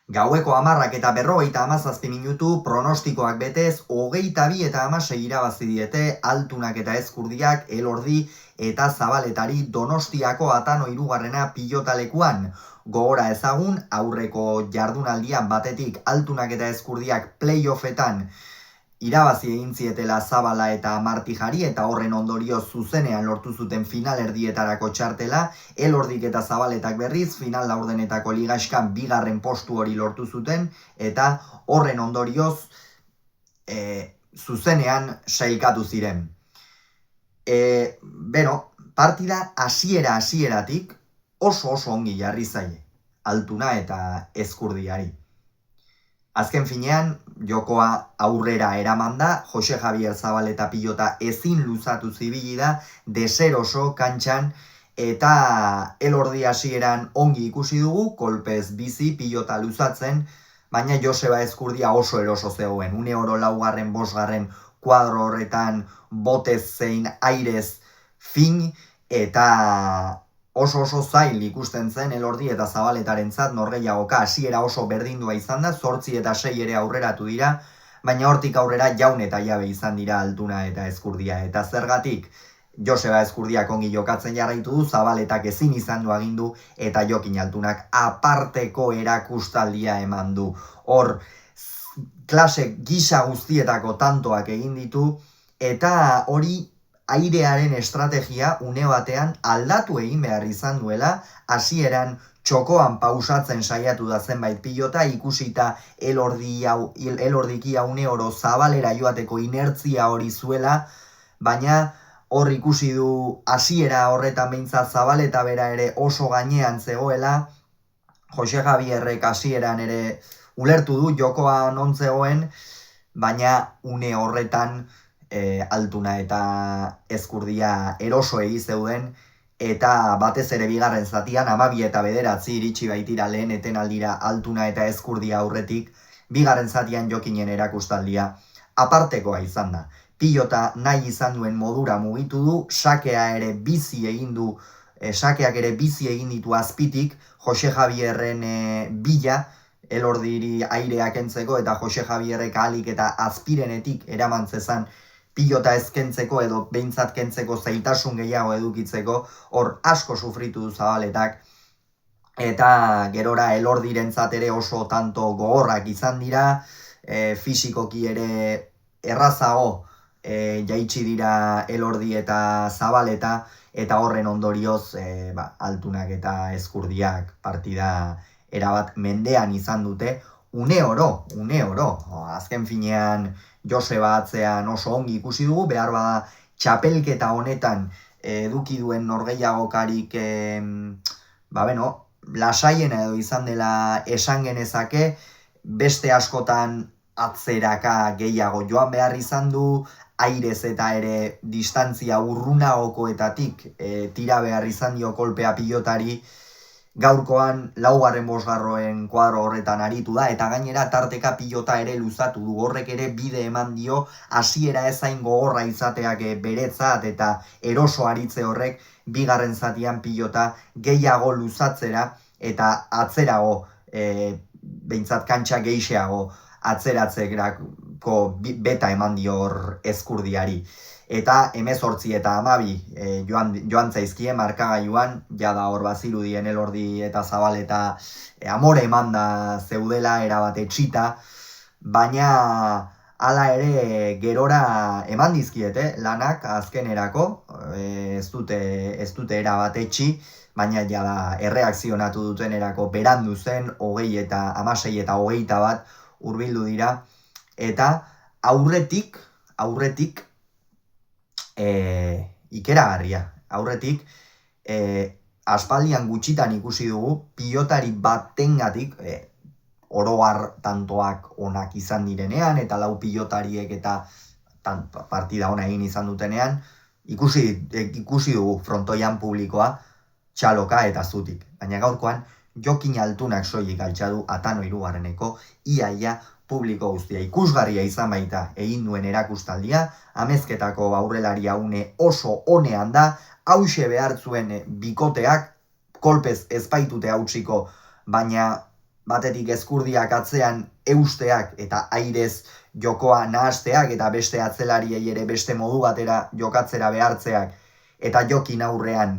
Gaueko 10:47 minutu pronostikoak betez, 22:6 irabazi diete Altunak eta Ezkurdiak Elordi eta Zabaletari Donostiako Atano 3. pilotalekuan. Gogora ezagun, aurreko jardunaldian batetik Altunak eta Ezkurdiak playoffetan irabazi egin zietela Zabala eta Martijari eta horren ondorioz zuzenean lortu zuten final erdietarako txartela, Elordik eta Zabaletak berriz final laurdenetako ligaxkan 2. postu hori lortu zuten eta horren ondorioz zuzenean sailkatu ziren. Partida hasieratik oso ongi jarri zaie Altuna eta Ezkurdiari. Azken finean, jokoa aurrera eraman da, Jose Javier Zabaleta pilota ezin luzatu zibili da, deseroso kantxan, eta Elordi hasieran ongi ikusi dugu, kolpez bizi pilota luzatzen, baina Joseba Ezkurdia oso eroso zegoen. Une oro 4., 5. kuadro horretan botez zein airez fin, eta oso zail ikusten zen Elordi eta Zabaletarentzat norgehiagoka hasiera oso berdindua izan da, 8 eta 6 ere aurreratu dira, baina hortik aurrera jaun eta jabe izan dira Altuna eta Ezkurdia. Eta zergatik Joseba Ezkurdiak ongi jokatzen jarraitu du, Zabaletak ezin izan du agindu, eta Jokin Altunak aparteko erakustaldia eman du. Hor, klase gisa guztietako tantoak egin ditu, eta hori airearen estrategia une batean aldatu egin behar izan duela, hasieran txokoan pausatzen saiatu da zenbait pilota, ikusita Elordikia une oro Zabalera joateko inertzia hori zuela, baina hor ikusi du hasiera horretan behintzat Zabaleta bera ere oso gainean zegoela, Jose Javierrek hasieran ere ulertu du jokoa non zegoen, baina une horretan Altuna eta Ezkurdia eroso egi zeuden, eta batez ere bigarren zatian 12 eta 9 iritsi baitira lehen etenaldira Altuna eta Ezkurdia aurretik, bigarren zatian Jokinen erakustaldia apartekoa izan da. Pilota nahi izan duen modura mugitu du, sakeak ere bizi egin ditu azpitik, Jose Javierren bila, Elordiri aireak entzeko eta Jose Javierrek ahalik eta azpirenetik eraman zezan pilota ezkentzeko edo behintzat kentzeko zailtasun gehiago edukitzeko, hor asko sufritu du Zabaletak, eta gerora Elordirentzat ere oso tanto gogorrak izan dira, fisikoki ere errazago jaitsi dira Elordi eta Zabaleta, eta horren ondorioz Altunak eta Ezkurdiak partida erabat mendean izan dute, une oro, azken finean Joseba atzean oso ongi ikusi dugu, behar bada txapelketa honetan eduki duen norgehiagokarik lasaiena edo izan dela esan genezake, beste askotan atzeraka gehiago joan behar izan du, airez eta ere distantzia urrunagokoetatik tira behar izan dio kolpea pilotari, gaurkoan 4., 5. kuadro horretan aritu da, eta gainera tarteka pilota ere luzatu du, horrek ere bide eman dio, hasiera ezain gogorra izateak beretzat eta eroso aritze horrek bigarren zatian pilota gehiago luzatzera eta atzerago, behintzat kantxa geixeago atzeratzeko beta eman dio hor Ezkurdiari. Eta 18 eta 12 joan zaizkie markagailuan, jada hor bazirudien Elordi eta Zabaleta amore eman da zeudela erabat etxita, baina hala ere gerora eman dizkiete lanak azkenerako, ez dute erabat etxi, baina jada erreakzionatu dutenerako berandu zen, 20 eta 16 eta 21 hurbildu dira, eta aurretik ikeragarria. Aurretik, aspaldian gutxitan ikusi dugu, pilotari batengatik, oroar tantoak onak izan direnean, eta 4 pilotariek eta partida ona egin izan dutenean, ikusi dugu frontoian publikoa, txaloka eta zutik. Baina gaurkoan, Jokin Altunak soilik altxa du Atano 3. Iaia publiko guztia. Ikusgarria izan baita egin duen erakustaldia, amezketako aurrelaria une oso onean da, hauxe behar zuen bikoteak, kolpez ez baitute hautsiko, baina batetik Ezkurdiak atzean eusteak eta airez jokoa nahasteak eta beste atzelariei ere beste modu batera jokatzera behartzeak eta jokin aurrean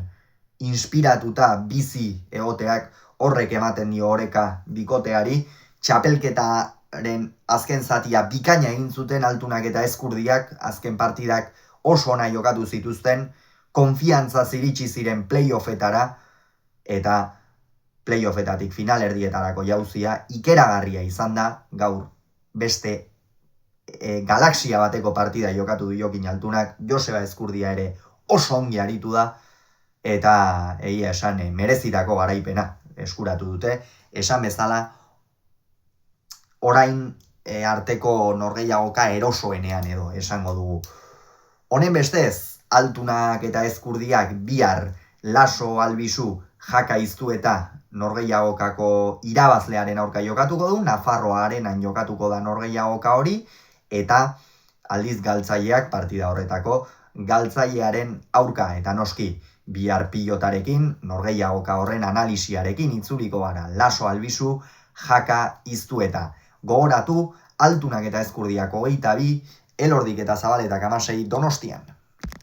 inspiratuta bizi egoteak horrek ematen dio oreka bikoteari. Txapelketaren azken zatia bikaina egin zuten Altunak eta Ezkurdiak, azken partidak oso ona jokatu zituzten, konfiantza iritsi ziren playoffetara eta playoffetatik finalerdietarako jauzia ikeragarria izan da. Gaur beste galaxia bateko partida jokatu du Jokin Altunak, Joseba Ezkurdia ere oso ongi aritu da eta egia esan merezitako garaipena eskuratu dute. Esan bezala, orain arteko norgehiagoka erosoenean edo esango dugu. Honen bestez, Altunak eta Ezkurdiak bihar Laso Albizu Jaka Iztueta norgehiagokako irabazlearen aurka jokatuko du, Nafarroa Arenan jokatuko da norgehiagoka hori, eta aldiz galtzaileak partida horretako galtzailearen aurka, eta noski bihar pilotarekin, norgehiagoka horren analisiarekin itzuliko gara Laso Albizu Jaka Iztueta. Gogoratu, Altunak eta Ezkurdiak 22, Elordik eta Zabaletak 16 Donostian.